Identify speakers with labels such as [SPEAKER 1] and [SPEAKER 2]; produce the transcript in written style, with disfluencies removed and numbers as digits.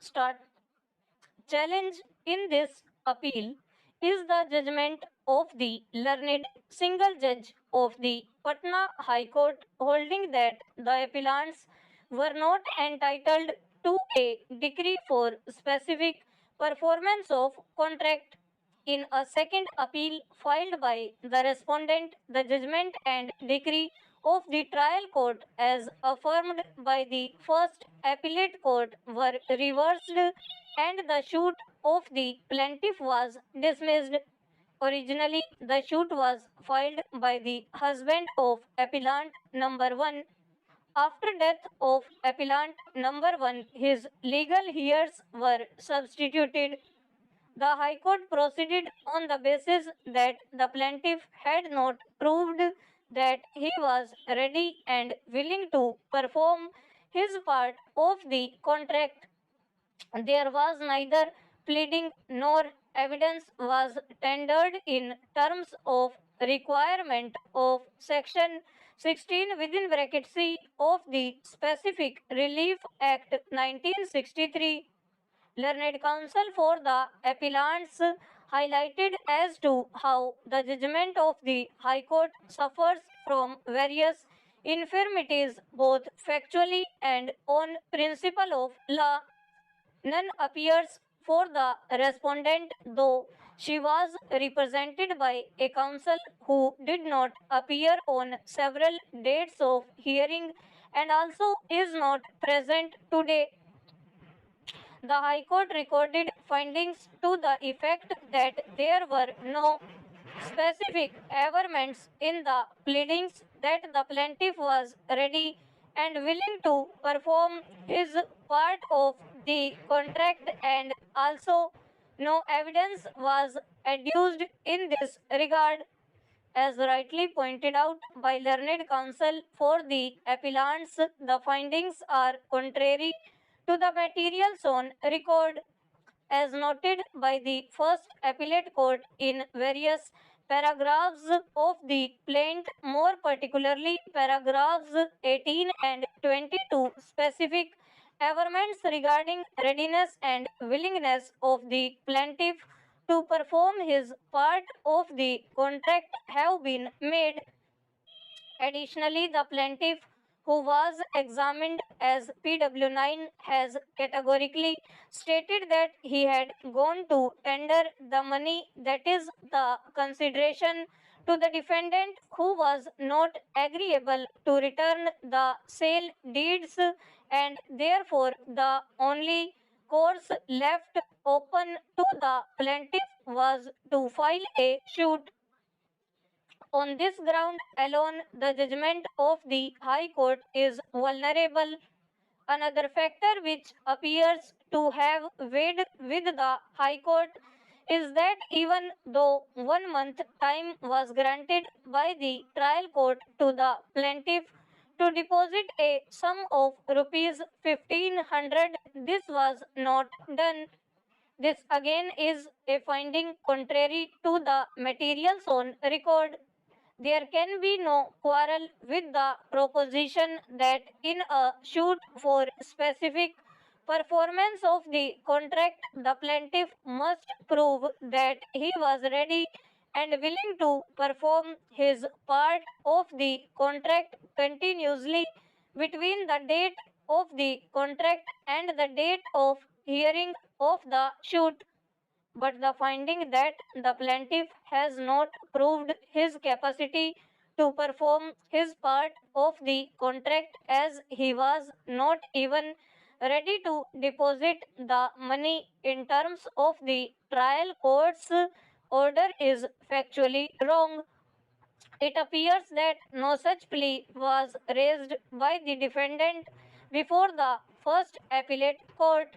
[SPEAKER 1] start. Challenge in this appeal is the judgment of the learned single judge of the Patna High Court holding that the appellants were not entitled to a decree for specific performance of contract. In a second appeal filed by the respondent, the judgment and decree of the trial court, as affirmed by the first appellate court, were reversed and the suit of the plaintiff was dismissed. Originally, the suit was filed by the husband of appellant number 1. After death of appellant number 1, his legal heirs were substituted. The High Court proceeded on the basis that the plaintiff had not proved that he was ready and willing to perform his part of the contract. There was neither pleading nor evidence was tendered in terms of requirement of section 16 within bracket C of the Specific Relief Act 1963. Learned counsel for the appellants highlighted as to how the judgment of the High Court suffers from various infirmities both factually and on principle of law. None appears for the respondent, though she was represented by a counsel who did not appear on several dates of hearing and also is not present today. The High Court recorded findings to the effect that there were no specific averments in the pleadings that the plaintiff was ready and willing to perform his part of the contract, and also no evidence was adduced in this regard. As rightly pointed out by learned counsel for the appellants, the findings are contrary to the materials on record, as noted by the first appellate court in various paragraphs of the plaint, more particularly paragraphs 18 and 22, specific averments regarding readiness and willingness of the plaintiff to perform his part of the contract have been made. Additionally, the plaintiff, who was examined as PW9, has categorically stated that he had gone to tender the money, that is, the consideration, to the defendant, who was not agreeable to return the sale deeds, and therefore the only course left open to the plaintiff was to file a suit. On this ground alone, the judgment of the High Court is vulnerable. Another factor which appears to have weighed with the High Court is that even though 1 month time was granted by the trial court to the plaintiff to deposit a sum of rupees 1500, this was not done. This again is a finding contrary to the materials on record. There can be no quarrel with the proposition that in a suit for specific performance of the contract, the plaintiff must prove that he was ready and willing to perform his part of the contract continuously between the date of the contract and the date of hearing of the suit. But the finding that the plaintiff has not proved his capacity to perform his part of the contract, as he was not even ready to deposit the money in terms of the trial court's order, is factually wrong. It appears that no such plea was raised by the defendant before the first appellate court.